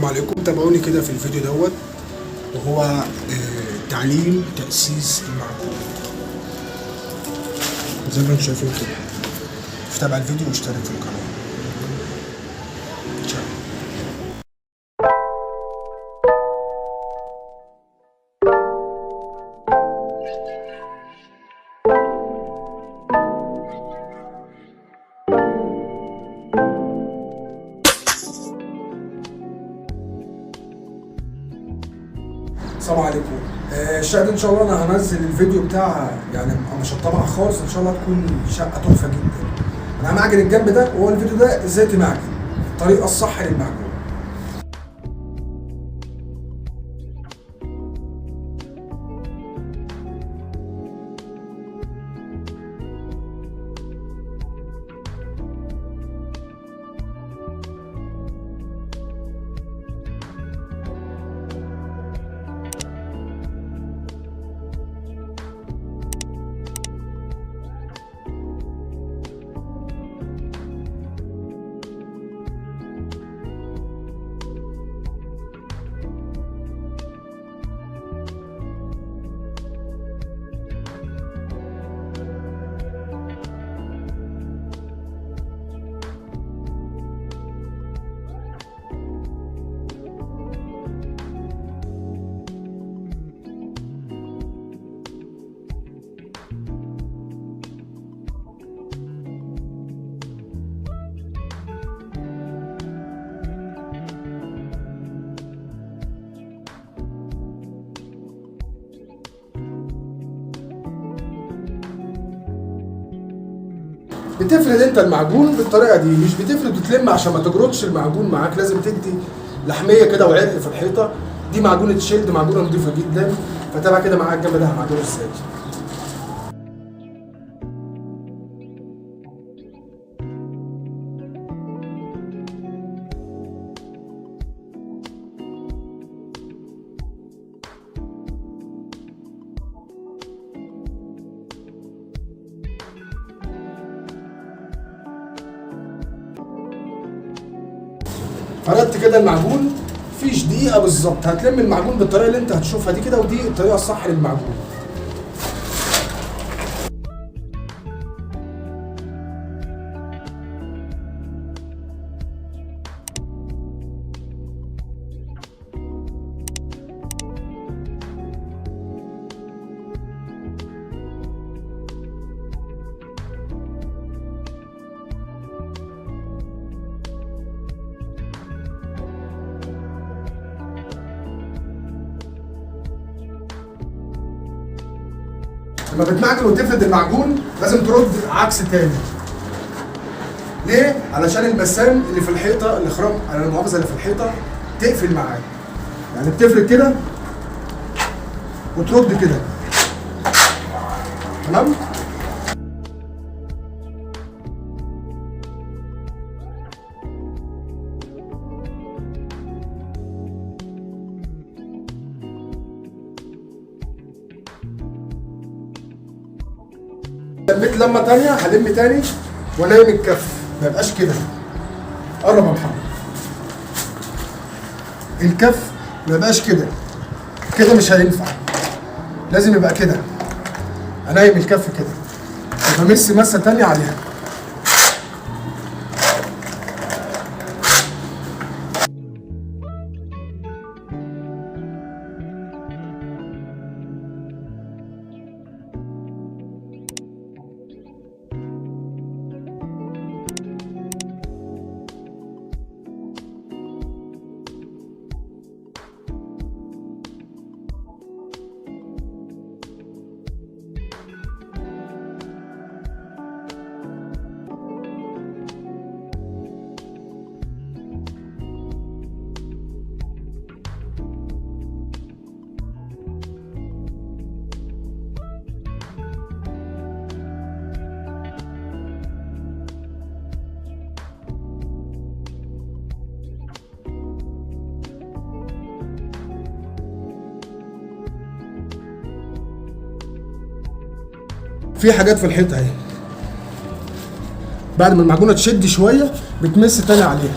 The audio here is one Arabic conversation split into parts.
السلام عليكم. تابعوني كده في الفيديو دوت وهو تعليم تأسيس المعجون زي ما انتم شايفين كده. تابع الفيديو واشترك في القناة. السلام عليكم. الشقه دي ان شاء الله انا هنزل الفيديو بتاعها، يعني مش هطبعها خالص، ان شاء الله تكون شقه تحفه جدا. انا همعجن الجنب ده، وهو الفيديو ده ازاي تمعجن، الطريقه الصح للمعجون. بتفرد انت المعجون بالطريقه دي، مش بتفرد وتلم عشان ما تجردش المعجون معاك، لازم تدي لحميه كده وعرق في الحيطه. دي معجونه شيلد، معجونه نظيفه جدا. فتابع كده معاك الجنب ده معجونه ازاي. فردت كده المعجون فيش دقيقة بالظبط، هتلم المعجون بالطريقة اللي انت هتشوفها دي كده، ودي الطريقة الصح للمعجون. لما بتمعجن وتفرد المعجون لازم ترد عكس تاني. ليه؟ علشان المسام اللي في الحيطه، الاخرام على المؤاخذه اللي في الحيطه تقفل معاك. يعني بتفرد كده وترد كده. تمام؟ لميت لمه تانية، هلم تاني وانام الكف، ما يبقاش كده. قرب يا محمد. الكف ما يبقاش كده، كده مش هينفع، لازم يبقى كده. انايم الكف كده وبمس مسه تانية عليها. في حاجات في الحيطه اهي، بعد ما المعجونه تشد شويه بتمس تاني عليها.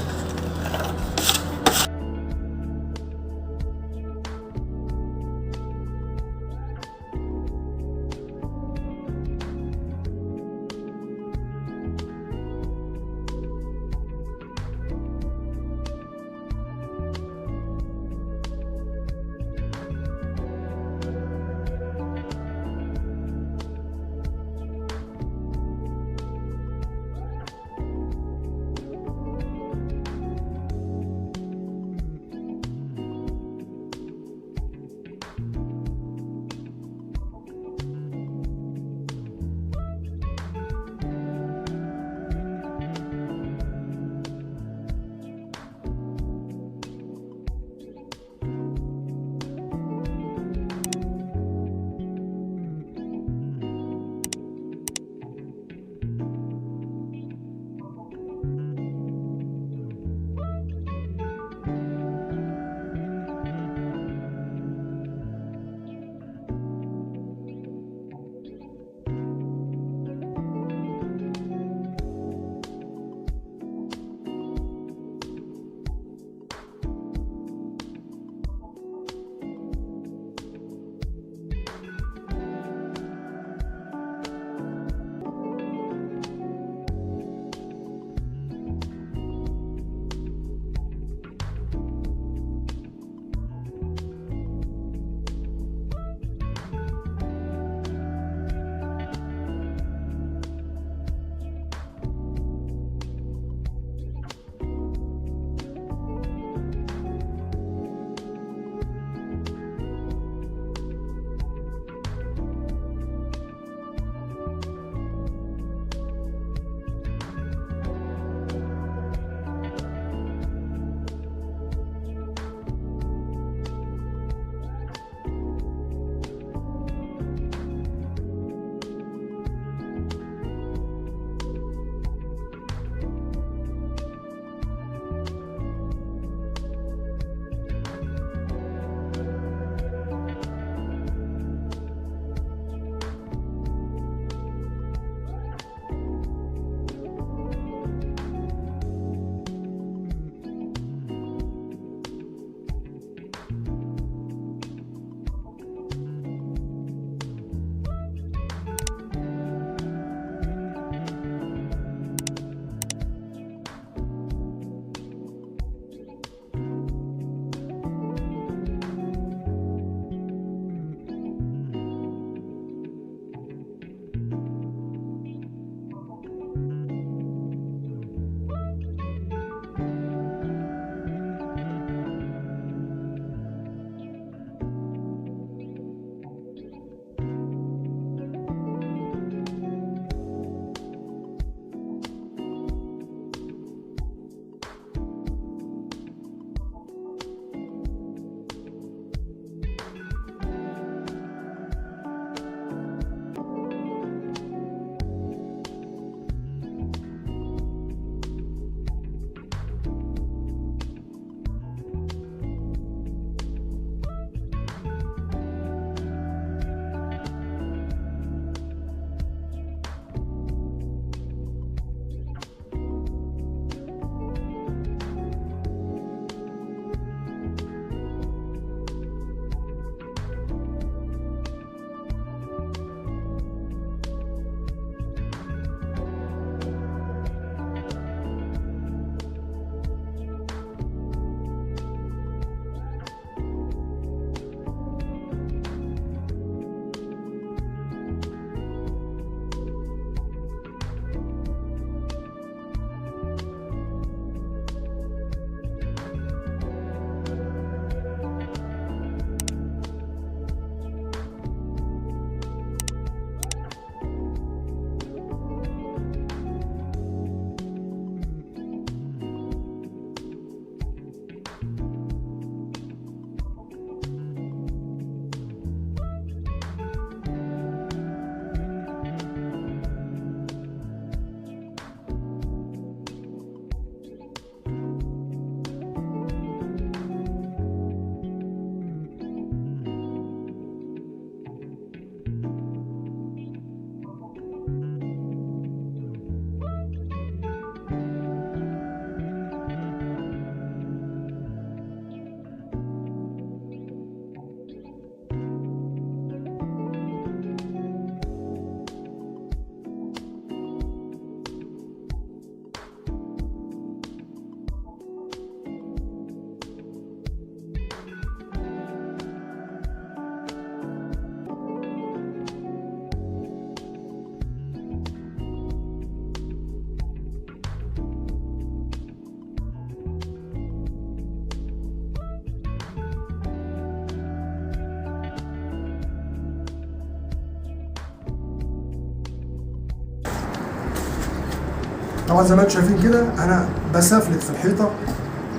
طبعا زي ما انتم شايفين كده انا بسافلت في الحيطه،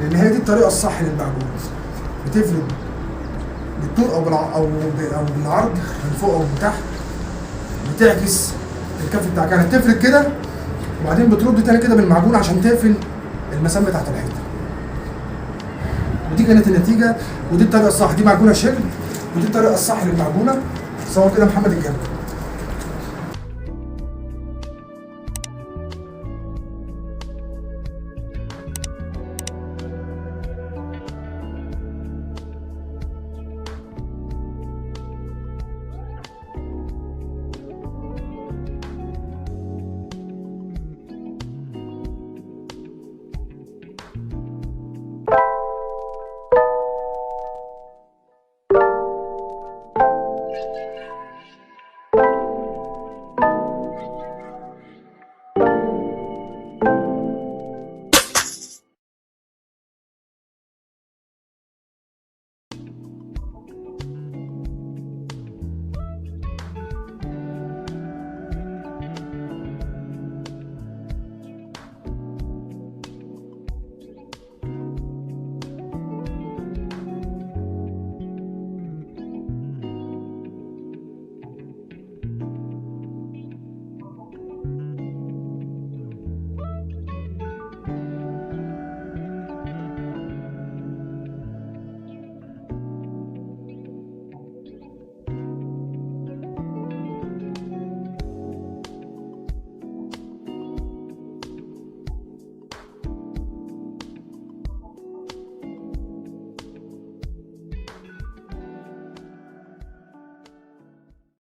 لان هي دي الطريقه الصح للمعجون. بتفرد بالطول او بالعرض من فوق او من تحت، بتعكس الكف بتاعك، يعني بتفرد كده وبعدين بترد تاني كده بالمعجون عشان تقفل المسام بتاعت الحيطه. ودي كانت النتيجه، ودي الطريقه الصح. دي معجونه شيل ودي الطريقه الصح للمعجونه. صور كده محمد الجنب.